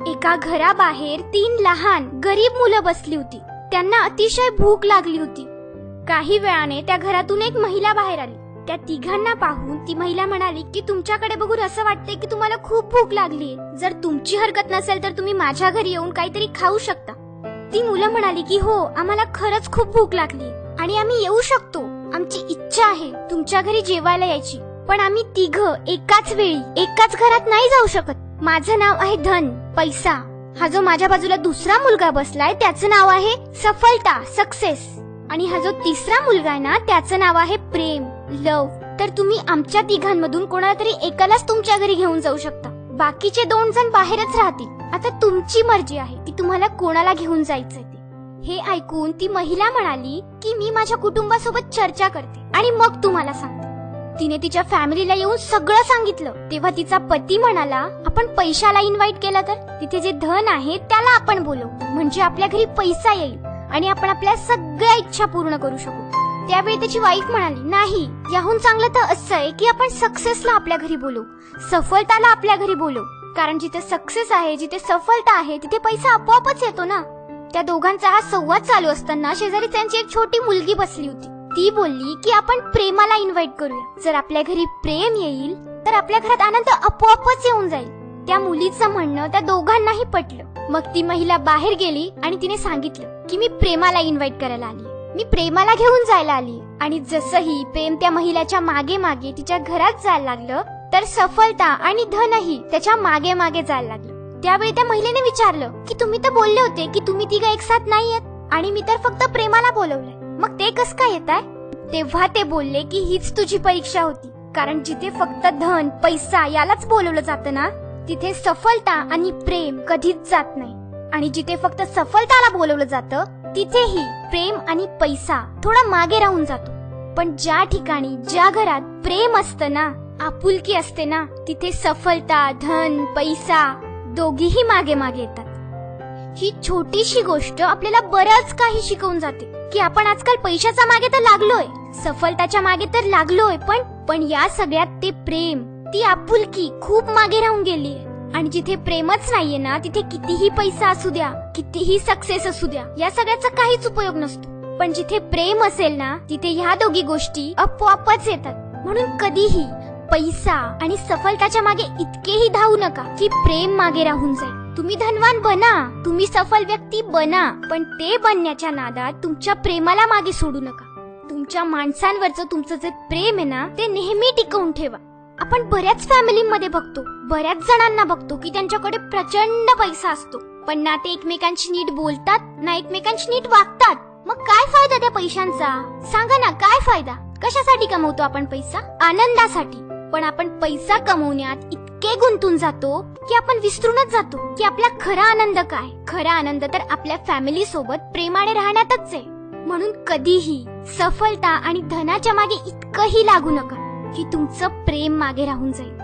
एका घराबाहेर 3 लहान गरीब मुलं बसली होती. त्यांना अतिशय भूक लागली होती. काही वेळाने त्या घरातून एक महिला बाहेर आली. त्या तिघांना पाहून ती महिला म्हणाली की तुमच्याकडे बघून असं वाटतंय की तुम्हाला खूप भूक लागली. जर तुमची हरकत नसेल तर तुम्ही माझ्या घरी येऊन काहीतरी खाऊ शकता. ती मुलं म्हणाली की हो, आम्हाला खरंच खूप भूक लागली आणि आम्ही येऊ शकतो. आमची इच्छा आहे तुमच्या घरी जेवायला यायची, पण आम्ही तिघं एकाच वेळी एकाच घरात नाही जाऊ शकत. माझं नाव आहे धन, पैसा. हा जो माझ्या बाजूला दुसरा मुलगा बसलाय त्याचं नाव आहे सफलता, सक्सेस. आणि हा जो तिसरा मुलगा आहे ना त्याचं नाव आहे प्रेम, लव. तर तुम्ही आमच्या तिघांमधून कोणाला तरी एकालाच तुमच्या घरी घेऊन जाऊ शकता. बाकीचे 2 जण बाहेरच राहतील. आता तुमची मर्जी आहे की तुम्हाला कोणाला घेऊन जायचंय ते. हे ऐकून ती महिला म्हणाली की मी माझ्या कुटुंबासोबत चर्चा करते आणि मग तुम्हाला सांगते. तिने तिच्या फॅमिलीला येऊन सगळं सांगितलं. तेव्हा तिचा पती म्हणाला आपण पैशाला इन्व्हाइट केलं तर तिथे जे धन आहे त्याला आपण बोलवू, म्हणजे आपल्या घरी पैसा येईल आणि आपण आपल्या सगळ्या इच्छा पूर्ण करू शकू. त्यावेळी त्याची वाईफ म्हणाली नाही, याहून चांगलं तर असं आहे की आपण सक्सेसला आपल्या घरी बोलवू, सफलताला आपल्या घरी बोलवू. कारण जिथे सक्सेस आहे, जिथे सफलता आहे, तिथे पैसा आपोआपच येतो ना. त्या दोघांचा हा संवाद चालू असताना शेजारी त्यांची एक छोटी मुलगी बसली होती. ती बोलली की आपण प्रेमाला इन्व्हाइट करूया. जर आपल्या घरी प्रेम येईल तर आपल्या घरात आनंद आपोआपच येऊन जाईल. त्या मुलीचं म्हणणं त्या दोघांनाही पटलं. मग ती महिला बाहेर गेली आणि तिने सांगितलं की मी प्रेमाला इन्व्हाइट करायला आली, मी प्रेमाला घेऊन जायला आली. आणि जसंही प्रेम त्या महिलाच्या मागे मागे तिच्या घरात जायला लागलं तर सफलता आणि धनही त्याच्या मागे मागे जायला लागलं. त्यावेळी त्या महिलेने विचारलं की तुम्ही तर बोलले होते की तुम्ही तिघं एक साथ नाही येत आणि मी तर फक्त प्रेमाला बोलवलंय, मग ते कसं काय येत आहे? तेव्हा ते बोलले की हीच तुझी परीक्षा होती. कारण जिथे फक्त धन, पैसा यालाच बोलवलं जातं ना, तिथे सफलता आणि प्रेम कधीच जात नाही. आणि जिथे फक्त सफलताला बोलवलं जातं तिथेही प्रेम आणि पैसा थोडा मागे राहून जातो. पण ज्या ठिकाणी, ज्या घरात प्रेम असतं ना, आपुलकी असते ना, तिथे सफलता, धन, पैसा दोघीही मागे मागे येतात. ही छोटीशी गोष्ट आपल्याला बरंच काही शिकवून जाते की आपण आजकाल पैशाच्या मागे तर लागलोय, सफलताच्या मागे तर लागलोय, पण या सगळ्यात ते प्रेम, ती आपुलकी खूप मागे राहून गेलीये. आणि जिथे प्रेमच नाहीये ना, तिथे कितीही पैसा असू द्या, कितीही सक्सेस असू द्या, या सगळ्याचा काहीच उपयोग नसतो. पण जिथे प्रेम असेल ना, तिथे ह्या दोघी गोष्टी आपोआपच येतात. म्हणून कधीही पैसा आणि सफलताच्या मागे इतकेही धावू नका की प्रेम मागे राहून जाईल. तुम्ही धनवान बना, तुम्ही सफल व्यक्ती बना, पण ते बनण्याच्या नादात तुमच्या प्रेमाला मागे सोडू नका. तुमच्या माणसांवरचं तुमचं जे प्रेम आहे ना, ते नेहमी टिकवून ठेवा. आपण बऱ्याच फॅमिलीमध्ये बघतो, बऱ्याच जणांना बघतो की त्यांच्याकडे प्रचंड पैसा असतो, पण ना ते एकमेकांशी नीट बोलतात, ना एकमेकांशी नीट वागतात. मग काय फायदा त्या पैशांचा? सांगा ना, काय फायदा? कशासाठी कमवतो आपण पैसा? आनंदासाठी. पण आपण पैसा कमवण्यात इतके गुंतून जातो की आपण विसरूनच जातो की आपला खरा आनंद काय. खरा आनंद तर आपल्या फॅमिली सोबत प्रेमाने राहण्यातच आहे. म्हणून कधीही सफलता आणि धनाच्या मागे इतकंही लागू नका की तुमचं प्रेम मागे राहून जाईल.